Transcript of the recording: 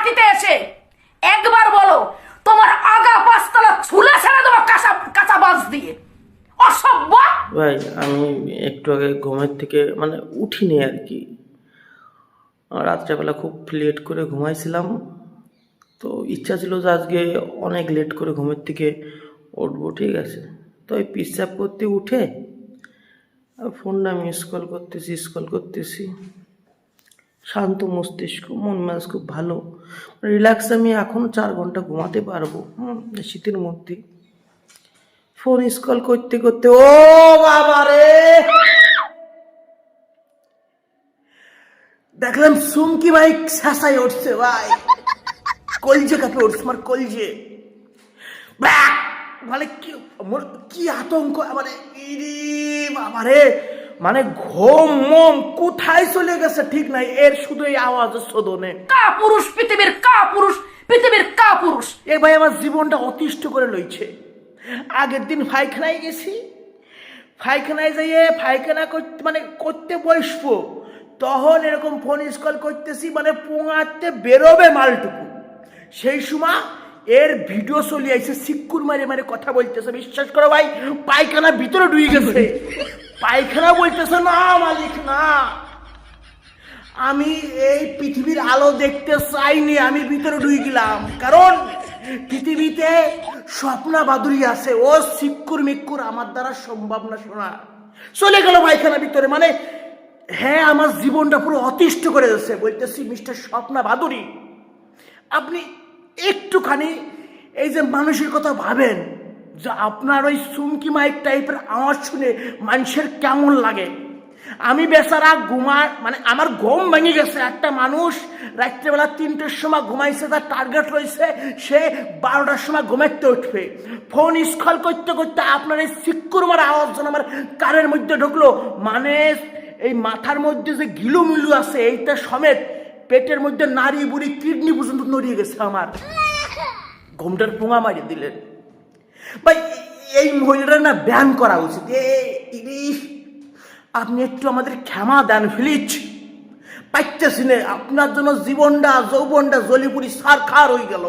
মাটিতে এসে একবার বলো তোমার আগা পাঁচতলা ছুলে ছেড়ে দেবো কাঁচা কাঁচা বাস দিয়ে। অসভ্য। ভাই আমি একটু আগে ঘুমের থেকে মানে উঠিনি আর কি, রাত্রেবেলা খুব লেট করে ঘুমাইছিলাম, তো ইচ্ছা ছিল যে আজকে অনেক লেট করে ঘুমের থেকে উঠবো, ঠিক আছে। তো ওই পিসাব করতে উঠে ফোনটা আমি স্ক্রল করতেছি, শান্ত মস্তিষ্ক, মন মেজাজ খুব ভালো, রিল্যাক্স। আমি এখন 4 ঘন্টা ঘুমাতে পারবো শীতের মধ্যে। ফোন স্ক্রল করতে করতে ও বাবা রে, দেখলাম সুমকি ভাই শাসাই উঠছে ভাই, কলজে কাপে উঠছে আমার কলজে। মানে কি আতঙ্ক, মানে বাবা রে, মানে ঘুম মম কোথায় চলে গেছে ঠিক নাই, এর শুধু এই আওয়াজের শোধনে। কা পুরুষ পৃথিবীর, কা পুরুষ পৃথিবীর, কা পুরুষ। এ ভাই আমার জীবনটা অতিষ্ঠ করে লইছে। আগের দিন পায়খানায় গেছি, পায়খানায় যাইয়ে পায়খানা করতে মানে করতে বসবো, তখন এরকম ফোন স্ক্রল করতেছি, মানে পোঙাতে বেরোবে মালটুকু, সেই সময় এর ভিডিও চলে আইছে, সিক্কুর মারে মারে কথা বলতেছে। বিশ্বাস করো ভাই, পায়খানা ভিতরে ঢুকে গেছে। পায়খানা বলতেছে না মালিক না, আমি এই পৃথিবীর আলো দেখতে চাইনি, আমি ভিতরে ঢুকে গেলাম, কারণ পৃথিবীতে স্বপ্না বাদুরি আছে, ও সিক্কুর মিক্কুর আমার দ্বারা সম্ভব না শোনা। চলে গেল পায়খানা ভিতরে, মানে হ্যাঁ আমার জীবনটা পুরো অতিষ্ঠ করে যাচ্ছে। বলতেছি মিস্টার স্বপ্না বাদুরি, আপনি একটুখানি এই যে মানুষের কথা ভাবেন, যে আপনার ওই সুমকি মাইক টাইপের আওয়াজ শুনে মানুষের কেমন লাগে। আমি বেচারা মানে আমার ঘুম ভেঙে গেছে। একটা মানুষ রাত্রেবেলা 3টের সময় ঘুমাইছে, তার টার্গেট রয়েছে সে 12টার সময় ঘুমাইতে উঠবে। ফোন স্ক্রল করতে করতে আপনার এই সিক্কুর মারা আওয়াজ যেন আমার কানের মধ্যে ঢুকলো, মানে এই মাথার মধ্যে যে গিলুমিলু আছে এইটা সমেত পেটের মধ্যে নাড়ি বুড়ি কিডনি পর্যন্ত নড়িয়ে গেছে আমার। ঘুমটার পোঙা মারিয়ে দিলেন ভাই। এই মহিলাটা না ব্যান করা উচিত। আপনি একটু আমাদের ক্ষমা দেন প্লিজ, পাইতেছি না, আপনার জন্য জীবনটা যৌবনটা জলিপুরি সার খার হয়ে গেল।